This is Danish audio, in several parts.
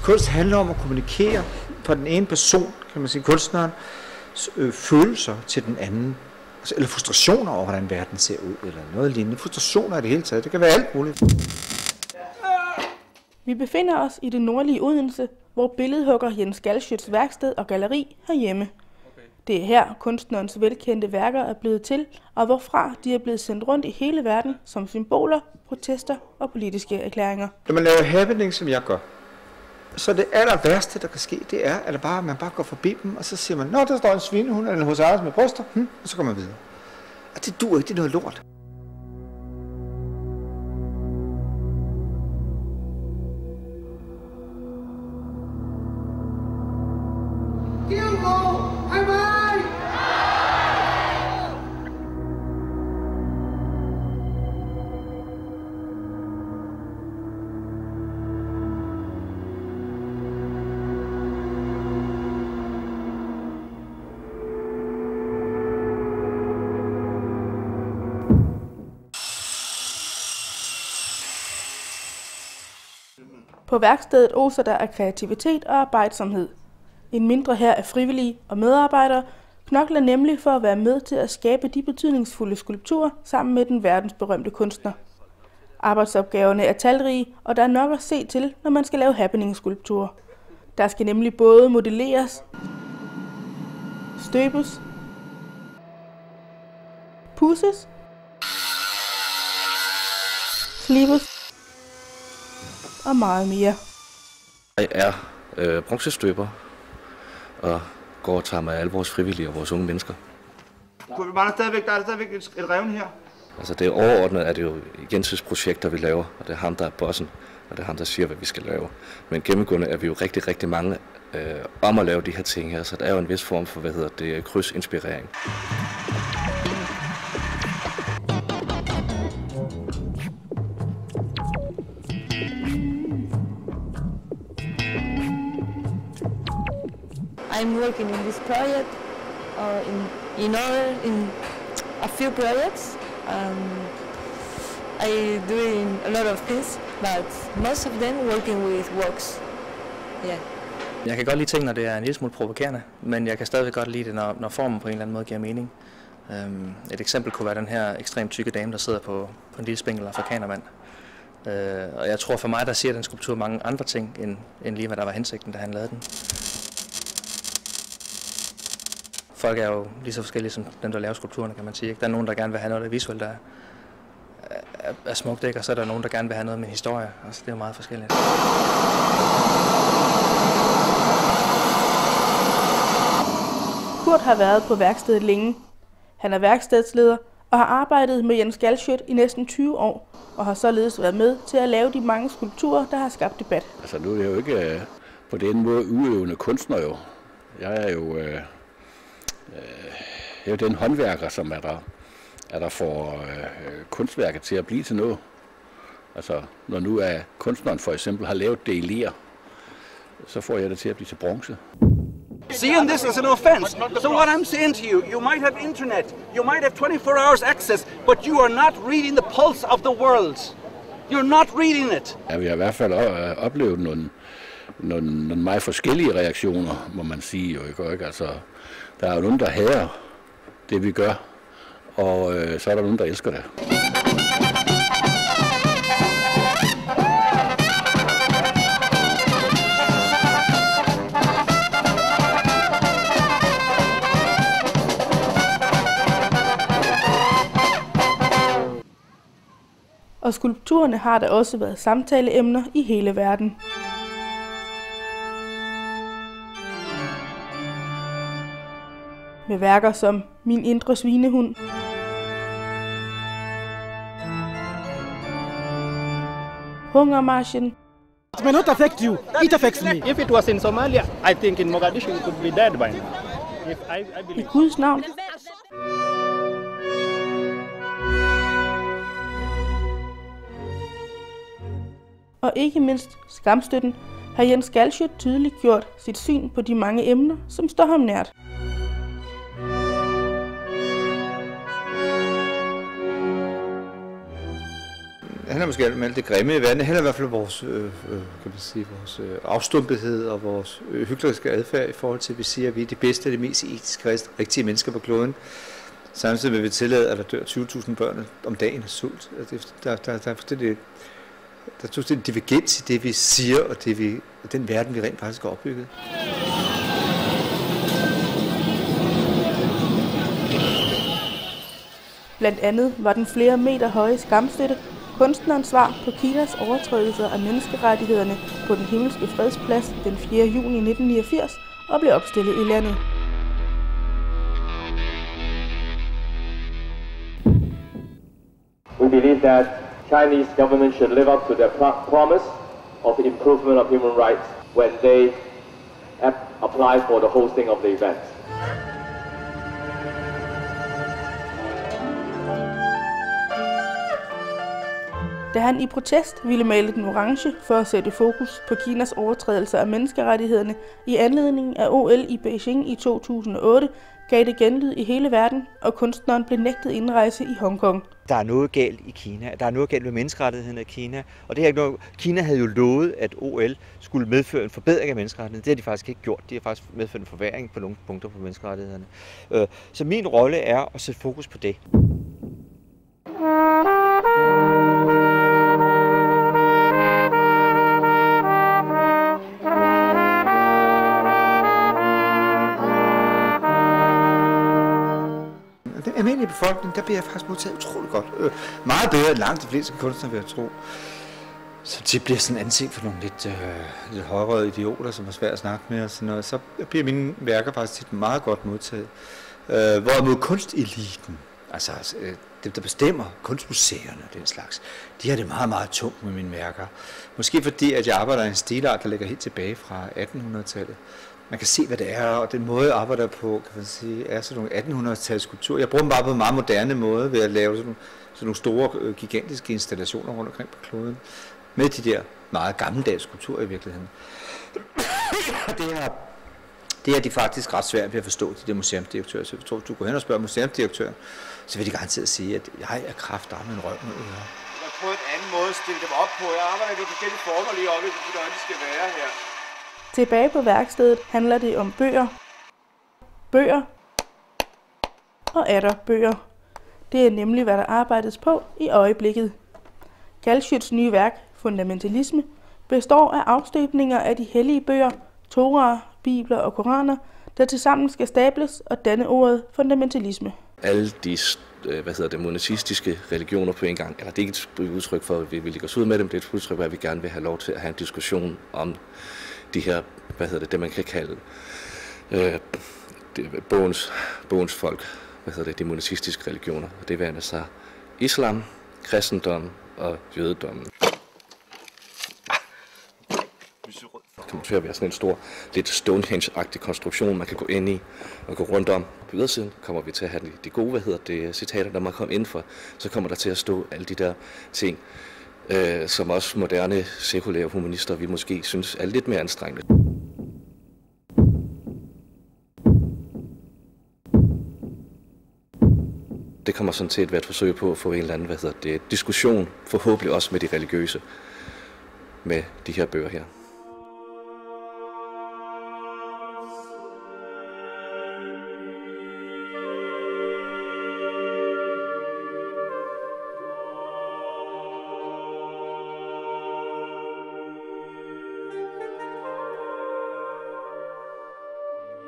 kunst handler om at kommunikere fra den ene person, kan man sige, kunstneren, følelser til den anden. Altså, eller frustrationer over, hvordan verden ser ud, eller noget lignende. Frustrationer i det hele taget. Det kan være alt muligt. Vi befinder os i det nordlige Odense, hvor billedhugger Jens Galschiøts værksted og galleri er hjemme. Det er her, kunstnerens velkendte værker er blevet til, og hvorfra de er blevet sendt rundt i hele verden som symboler, protester og politiske erklæringer. Når man laver happening, som jeg gør, så det aller værste, der kan ske, det er, at man bare går forbi dem, og så siger man, nå, der står en svinehund eller en hos Anders med bryster, og så går man videre. Og det duer ikke, det er noget lort. På værkstedet oser der af kreativitet og arbejdsomhed. En mindre her af frivillige og medarbejdere knokler nemlig for at være med til at skabe de betydningsfulde skulpturer sammen med den verdensberømte kunstner. Arbejdsopgaverne er talrige, og der er nok at se til, når man skal lave happening-skulpturer. Der skal nemlig både modelleres, støbes, pudses, slibes og meget mere. Jeg er bronzestøber og går og tager mig af alle vores frivillige og vores unge mennesker. Der er stadigvæk et revne her. Altså det overordnet er det jo Jens' projekter, vi laver, og det er ham, der er bossen, og det er ham, der siger, hvad vi skal lave. Men gennemgående er vi jo rigtig, rigtig mange om at lave de her ting her, så der er jo en vis form for, krydsinspirering. I'm working in this project, or in a few projects. I doing a lot of things, but most of them working with wax. Yeah. Jeg kan godt lide ting, når det er en lille smule provokerende, men jeg kan stadig godt lide det, når formen på en eller anden måde giver mening. Et eksempel kunne være den her ekstremt tykke dame, der sidder på en lille spinkel afrikanermand. Og jeg tror for mig, der siger den skulptur mange andre ting, end lige hvad der var hensigten, da han lavede den. Folk er jo lige så forskellige som dem, der laver skulpturerne, kan man sige. Der er nogen, der gerne vil have noget, der visuelt er smukt, og så er der nogen, der gerne vil have noget med historie. Altså, det er jo meget forskelligt. Kurt har været på værkstedet længe. Han er værkstedsleder og har arbejdet med Jens Galschiøt i næsten 20 år, og har således været med til at lave de mange skulpturer, der har skabt debat. Altså nu er jeg jo ikke på den måde udøvende kunstner jo. Jeg er jo den håndværker, som er der får kunstværket til at blive til noget. Altså når nu er kunstneren for eksempel har lavet det i ler, så får jeg det til at blive til bronze. Seeing this as an offense. So what I'm saying to you, you might have internet, you might have 24 hours access, but you are not reading the pulse of the world. You're not reading it. Ja, vi har i hvert fald oplevet nogle meget forskellige reaktioner, må man sige. Jo, ikke? Altså, der er jo nogen, der hader det, vi gør, og så er der nogen, der elsker det. Og skulpturerne har da også været samtaleemner i hele verden. Med værker som Min indre svinehund, Hungermarchen. It may not affect you, it affects me. If it was in Somalia, I think in Mogadishu it could be dead by now. I Guds navn. Og ikke mindst Skamstøtten har Jens Galschiøt tydeligt gjort sit syn på de mange emner, som står ham nært. handler måske om alt det grimme i verden. Det handler i hvert fald om vores, kan man sige, vores afstumpethed og vores hykleriske adfærd i forhold til, at vi siger, at vi er de bedste og de mest etisk rigtige mennesker på kloden. Samtidig med, at vi tillader, at der dør 20.000 børn om dagen af sult. Der er fuldstændig divergens i det, vi siger, og den verden, vi rent faktisk har opbygget. Blandt andet var den flere meter høje skamstøtte kunstnerens svar på Kinas overtrædelser af menneskerettighederne på den himmelske fredsplads den 4. juni 1989 og blev opstillet i landet. We believe that Chinese government should live up to their promise of improvement of human rights when they apply for the hosting of the event. Da han i protest ville male den orange for at sætte fokus på Kinas overtrædelser af menneskerettighederne i anledning af OL i Beijing i 2008, gav det genlyd i hele verden, og kunstneren blev nægtet indrejse i Hongkong. Der er noget galt i Kina. Der er noget galt med menneskerettighederne i Kina. Og det er ikke noget. Kina havde jo lovet, at OL skulle medføre en forbedring af menneskerettighederne. Det har de faktisk ikke gjort. De har faktisk medført en forværring på nogle punkter på menneskerettighederne. Så min rolle er at sætte fokus på det. Den almindelige befolkning, der bliver jeg faktisk modtaget utroligt godt. Meget bedre end langt de fleste kunstnere, vil jeg tro. Så det bliver sådan anset for nogle lidt højrøde idioter, som er svært at snakke med og sådan noget. Så bliver mine værker faktisk tit meget godt modtaget. Hvorimod kunsteliten, altså dem, der bestemmer kunstmuseerne og den slags, de har det meget, meget tungt med mine værker. Måske fordi, at jeg arbejder i en stilart, der ligger helt tilbage fra 1800-tallet. Man kan se, hvad det er, og den måde, jeg arbejder på, kan man sige, er sådan nogle 1800-tals skulpturer. Jeg bruger dem bare på en meget moderne måde ved at lave sådan nogle store, gigantiske installationer rundt omkring på kloden. Med de der meget gammeldags skulpturer i virkeligheden. Det er de faktisk ret svært ved at forstå, de der museumsdirektører. Så jeg tror, du går hen og spørger museumsdirektøren, så vil de garanteret sige, at jeg er kraftedeme en røv med det her. Jeg prøver en anden måde at stille dem op på. Jeg arbejder i forskellige former lige op i, hvordan de skal være her. Tilbage på værkstedet handler det om bøger og atter bøger. Det er nemlig, hvad der arbejdes på i øjeblikket. Kalschütz nye værk, Fundamentalisme, består af afstøbninger af de hellige bøger, Torah, Bibler og Koraner, der tilsammen skal stables og danne ordet fundamentalisme. Alle de monoteistiske religioner på en gang, eller det er ikke et udtryk for, at vi vil lægge os ud med dem, det er et udtryk for, at vi gerne vil have lov til at have en diskussion om de her, det man kan kalde bogens folk, de monoteistiske religioner. Og det vender sig islam, kristendom og jødedommen. Det kommer til at være sådan en stor, lidt Stonehenge-agtig konstruktion, man kan gå ind i og gå rundt om. På ydersiden kommer vi til at have de gode, citater, der man kommer ind for. Så kommer der til at stå alle de der ting, som også moderne, sekulære humanister, vi måske synes er lidt mere anstrengende. Det kommer sådan til at være et forsøg på at få en eller anden, diskussion, forhåbentlig også med de religiøse, med de her bøger her.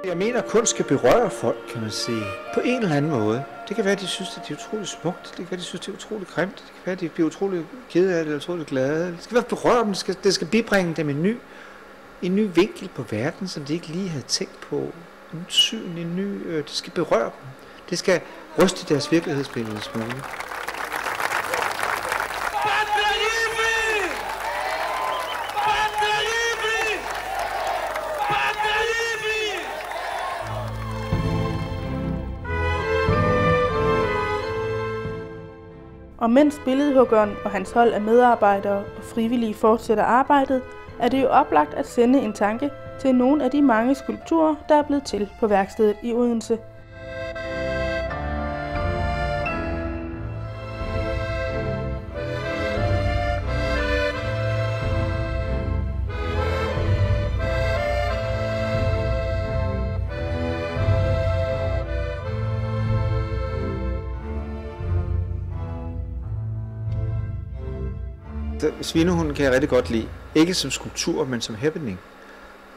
Jeg mener, at kunst skal berøre folk, kan man sige, på en eller anden måde. Det kan være, at de synes, at det er utroligt smukt. Det kan være, at de synes, det er utroligt grimt. Det kan være, at de bliver utroligt kede af det, eller utroligt glade. Det skal være berøre dem. Det skal bibringe dem en ny vinkel på verden, som de ikke lige havde tænkt på. En syn, det skal berøre dem. Det skal ryste deres virkelighedsbillede en smule. Og mens billedhuggeren og hans hold af medarbejdere og frivillige fortsætter arbejdet, er det jo oplagt at sende en tanke til nogle af de mange skulpturer, der er blevet til på værkstedet i Odense. Svinehunden kan jeg rigtig godt lide. Ikke som skulptur, men som happening.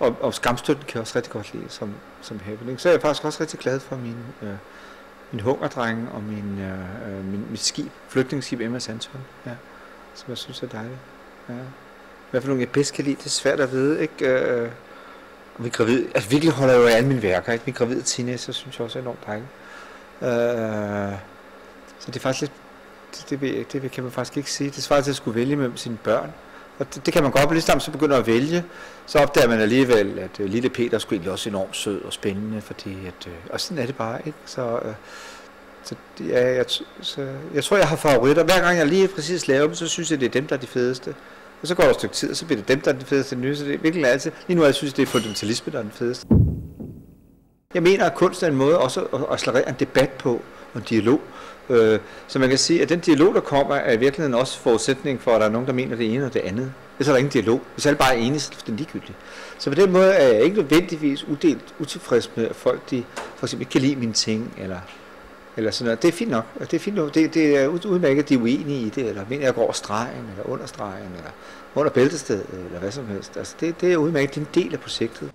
Og Skamstøtten kan jeg også rigtig godt lide som happening. Så er jeg faktisk også rigtig glad for min hungerdrenge og mit skib, flygtningsskib MS Anton, ja, som jeg synes er dejligt. Ja. I hvert fald nogle, jeg bedst kan lide. Det er svært at vide, ikke? Og vi er gravide. Altså virkelig holder jeg jo af alle mine værker, ikke? Vi er gravide teenager, synes jeg også er enormt dejligt. Så det er faktisk lidt, det kan man faktisk ikke sige. Det er svært til at skulle vælge mellem sine børn. Og det kan man godt, lige så begynder at vælge, så opdager man alligevel, at lille Peter skulle egentlig også enormt sød og spændende, fordi og sådan er det bare, ikke? Jeg tror, jeg har favoritter. Hver gang jeg lige præcis laver dem, så synes jeg, det er dem, der er de fedeste. Og så går der et stykke tid, og så bliver det dem, der er de fedeste nye, så det er virkelig altid. Lige nu, jeg synes, det er fundamentalisme, der er den fedeste. Jeg mener, at kunst er en måde også at accelerere en debat på, og en dialog. Så man kan sige, at den dialog, der kommer, er i virkeligheden også forudsætning for, at der er nogen, der mener det ene og det andet. Hvis er der ingen dialog. Hvis alle bare er enige, så er det ligegyldigt. Så på den måde er jeg ikke nødvendigvis utilfreds med, at folk de for eksempel ikke kan lide mine ting, eller sådan noget. Det er fint nok. Det er udmærket, at de er uenige i det, eller mener jeg går over stregen, eller under stregen, eller under bæltestedet, eller hvad som helst. Altså det er udmærket, det er en del af projektet.